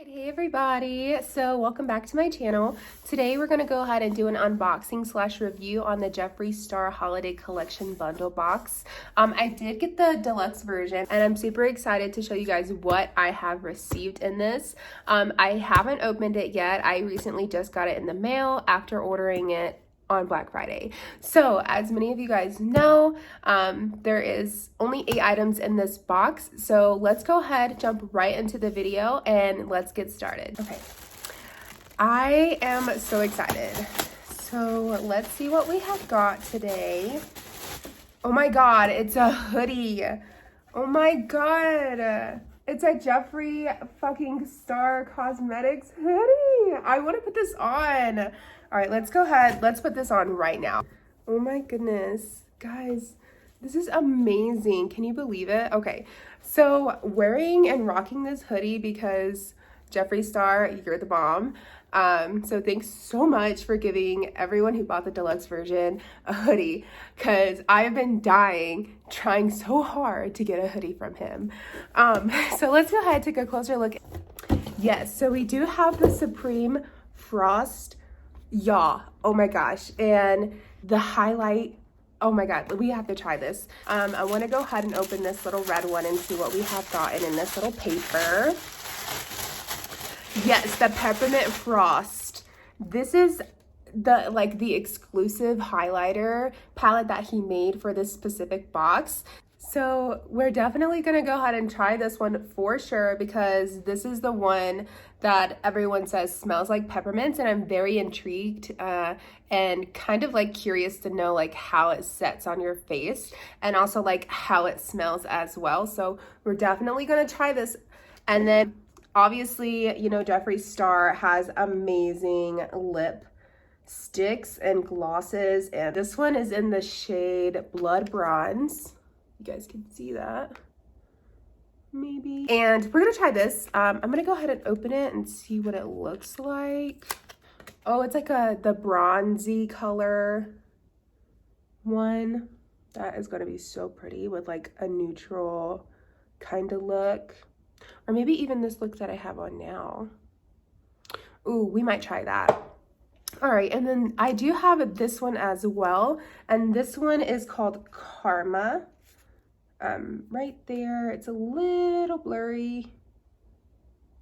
Hey everybody, so welcome back to my channel. Today we're going to go ahead and do an unboxing slash review on the Jeffree Star Holiday Collection bundle box. I did get the deluxe version and I'm super excited to show you guys what I have received in this. I haven't opened it yet. I recently just got it in the mail after ordering it on Black Friday. So as many of you guys know, there is only 8 items in this box. So let's go ahead, jump right into the video and let's get started. Okay, I am so excited. So let's see what we have got today. Oh my God, it's a hoodie. Oh my God. It's a Jeffree fucking Star Cosmetics hoodie. I want to put this on. All right, let's go ahead. Let's put this on right now. Oh my goodness, guys, this is amazing. Can you believe it? Okay, so wearing and rocking this hoodie because Jeffree Star, you're the bomb. So thanks so much for giving everyone who bought the deluxe version a hoodie because I've been trying so hard to get a hoodie from him. So let's go ahead and take a closer look. Yes, so we do have the Supreme Frost. Yeah, oh my gosh, and the highlight, oh my God, we have to try this. I want to go ahead and open this little red one and see what we have gotten in this little paper. Yes, the Peppermint Frost. This is the exclusive highlighter palette that he made for this specific box. So we're definitely gonna go ahead and try this one for sure because this is the one that everyone says smells like peppermints, and I'm very intrigued and kind of like curious to know like how it sets on your face and also like how it smells as well. So we're definitely gonna try this. And then obviously, you know, Jeffree Star has amazing lip sticks and glosses, and this one is in the shade Blood Bronze. You guys can see that, maybe. And we're gonna try this. I'm gonna go ahead and open it and see what it looks like. Oh, it's like the bronzy color one. That is gonna be so pretty with like a neutral kind of look. Or maybe even this look that I have on now. Ooh, we might try that. All right, and then I do have this one as well. And this one is called Karma. Right there, it's a little blurry,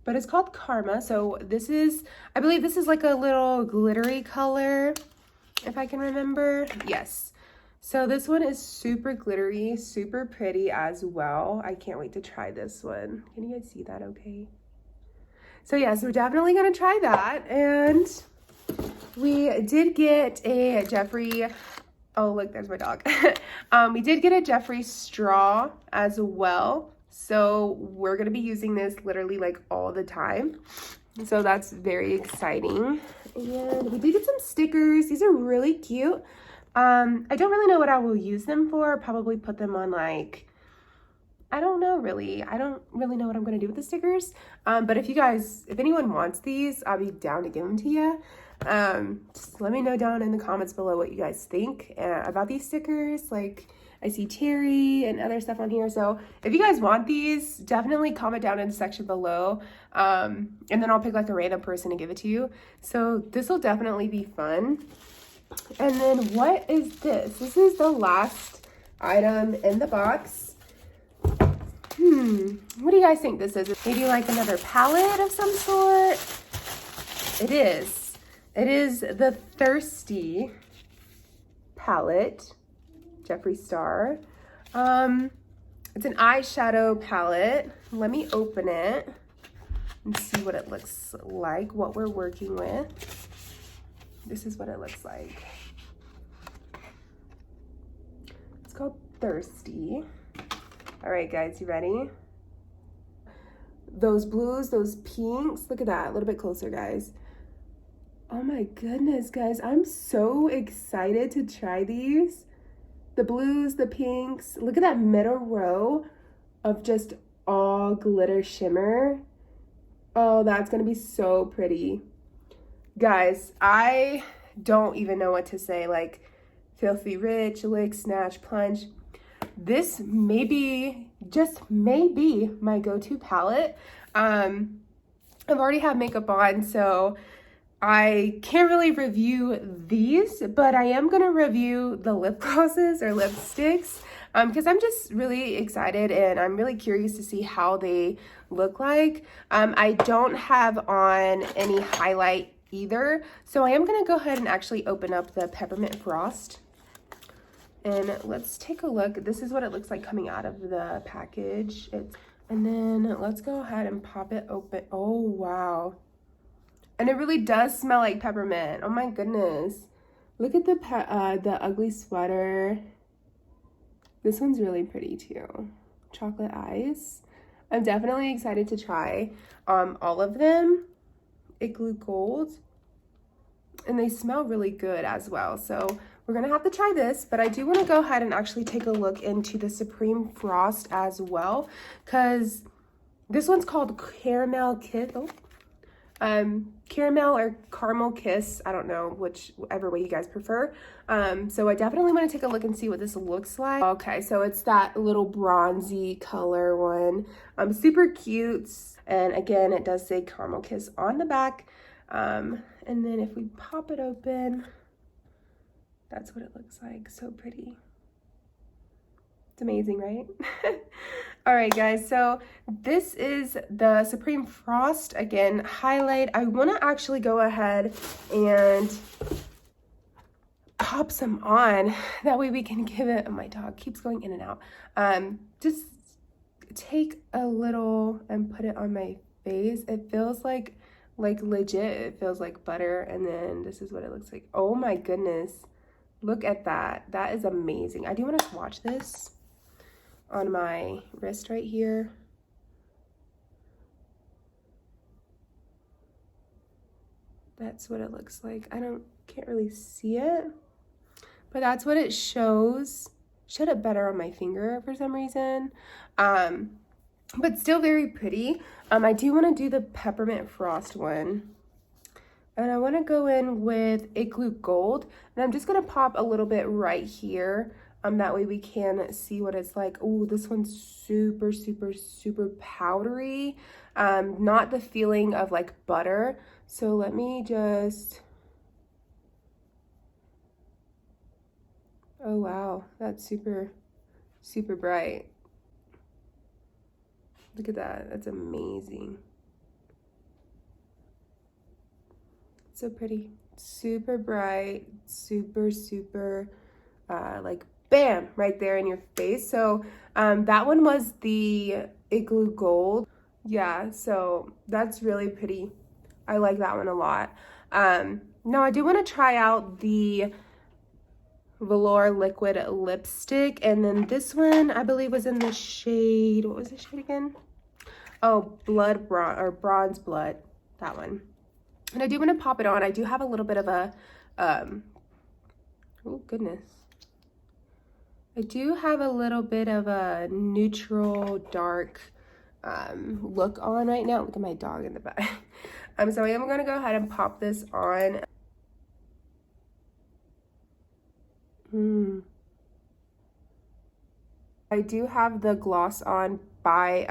but it's called Karma. So this is, I believe this is like a little glittery color, if I can remember. Yes. So this one is super glittery, super pretty as well. I can't wait to try this one. Can you guys see that okay? So yes, we're definitely gonna try that. And we did get a Jeffree, oh look, there's my dog. We did get a Jeffree straw as well. So we're gonna be using this literally like all the time. So that's very exciting. And we did get some stickers. These are really cute. I don't really know what I will use them for. Probably put them on like, I don't know really. I don't really know what I'm gonna do with the stickers. But if anyone wants these, I'll be down to give them to you. Just let me know down in the comments below what you guys think about these stickers. Like I see cherry and other stuff on here. So if you guys want these, definitely comment down in the section below. And then I'll pick like a random person to give it to you. So this will definitely be fun. And then what is this? This is the last item in the box. What do you guys think this is? Maybe like another palette of some sort? It is. It is the Thirsty palette, Jeffree Star. It's an eyeshadow palette. Let me open it and see what it looks like, what we're working with. This is what it looks like. It's called Thirsty. All right, guys, you ready? Those blues, those pinks, look at that, a little bit closer, guys. Oh my goodness, guys, I'm so excited to try these. The blues, the pinks, look at that middle row of just all glitter shimmer. Oh, that's gonna be so pretty. Guys, I don't even know what to say. Like Filthy Rich, Lick, Snatch, Plunge. This may be, just maybe, my go-to palette. I've already had makeup on, so I can't really review these, but I am gonna review the lip glosses or lipsticks because I'm just really excited and I'm really curious to see how they look like. I don't have on any highlight either, so I am gonna go ahead and actually open up the Peppermint Frost. And let's take a look. This is what it looks like coming out of the package. And then let's go ahead and pop it open. Oh, wow. And it really does smell like peppermint. Oh my goodness. Look at the ugly sweater. This one's really pretty too. Chocolate eyes. I'm definitely excited to try all of them. Igloo Gold. And they smell really good as well. So we're gonna have to try this, but I do wanna go ahead and actually take a look into the Supreme Frost as well, because this one's called Caramel Kiss. Caramel or Caramel Kiss, I don't know, whichever way you guys prefer. So I definitely want to take a look and see what this looks like. Okay, so it's that little bronzy color one. Super cute. And again, it does say Caramel Kiss on the back. And then if we pop it open, that's what it looks like. So pretty. It's amazing, right? All right, guys, so this is the Supreme Frost, again, highlight. I want to actually go ahead and pop some on. That way we can give it, oh, my dog keeps going in and out. Just take a little and put it on my face. It feels like legit, it feels like butter. And then this is what it looks like. Oh my goodness. Look at that. That is amazing. I do want to swatch this on my wrist right here. That's what it looks like. Can't really see it, but that's what it shows. Showed it better on my finger for some reason. But still very pretty. I do want to do the Peppermint Frost one. And I want to go in with Igloo Gold. And I'm just going to pop a little bit right here. That way we can see what it's like. Oh, this one's super, super, super powdery. Not the feeling of like butter. So let me just... Oh, wow. That's super, super bright. Look at that. That's amazing. So pretty. Super bright. Super, super, like, bam, right there in your face. So that one was the Igloo Gold. Yeah, so that's really pretty. I like that one a lot. Now I do want to try out the Velour Liquid Lipstick. And then this one, I believe, was in the shade, what was the shade again? Oh, Bronze Blood, that one. And I do want to pop it on. I do have a little bit of a, oh goodness. I do have a little bit of a neutral dark look on right now. Look at my dog in the back. So I am going to go ahead and pop this on. I do have the gloss on by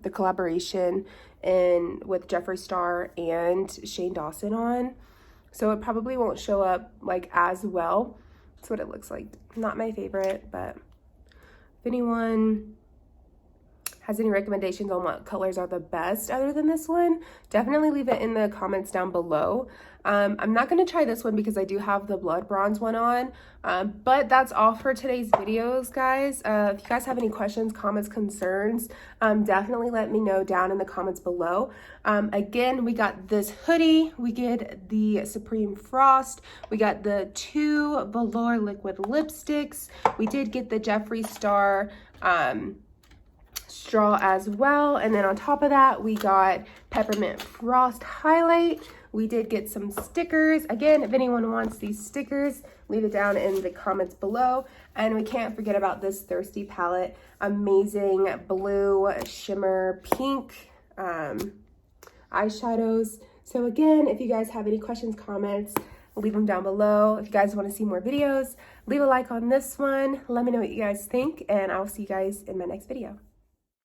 the collaboration with Jeffree Star and Shane Dawson on. So it probably won't show up like as well. That's what it looks like. Not my favorite, but if anyone has any recommendations on what colors are the best other than this one, definitely leave it in the comments down below. I'm not going to try this one because I do have the Blood Bronze one on, but that's all for today's videos, guys. If you guys have any questions, comments, concerns, definitely let me know down in the comments below. Again, we got this hoodie, we get the Supreme Frost, we got the 2 Velour Liquid Lipsticks, we did get the Jeffree Star straw as well, and then on top of that we got Peppermint Frost highlight. We did get some stickers. Again, if anyone wants these stickers, leave it down in the comments below. And we can't forget about this Thirsty palette. Amazing blue, shimmer, pink eyeshadows. So again, if you guys have any questions, comments, leave them down below. If you guys want to see more videos, leave a like on this one. Let me know what you guys think, and I'll see you guys in my next video.